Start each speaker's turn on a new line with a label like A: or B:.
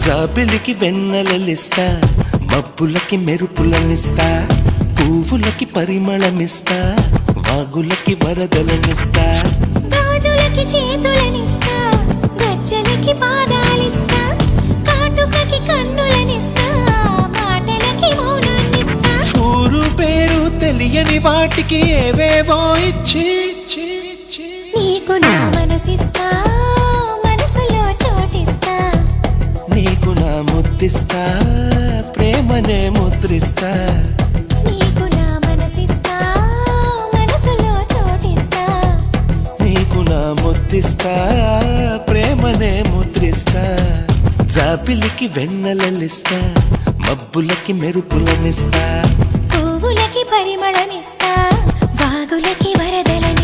A: జాబిలికి వెన్నెలలిస్తా, మబ్బులకి మెరుపులనిస్తా, పువ్వులకి పరిమళమిస్తా, వాగులకి వరదలనిస్తా,
B: గాజులకి చేతులనిస్తా, గజ్జలకి పాదాలిస్తా, కాటుకకి కన్నులనిస్తా, మాటలకి మౌనాన్నిస్తా.
A: ఊరు పేరు తెలియని వాటికి ఏవేవో ఇచ్చి
B: నీకు నా మనసిస్తా, మనసులో చోటిస్తా,
A: నీకు నా ముద్దిస్తా, ప్రేమనే ముద్రిస్తా.
B: నీకు నా మనసిస్తా, మనసులో చోటిస్తా,
A: నీకు నా ముద్దిస్తా, ప్రేమనే ముద్రిస్తా. జాబిలికి వెన్నెలలిస్తా, మబ్బులకి మెరుపులనిస్తా,
B: పువ్వులకి పరిమళనిస్తా, వాగులకి వరదలని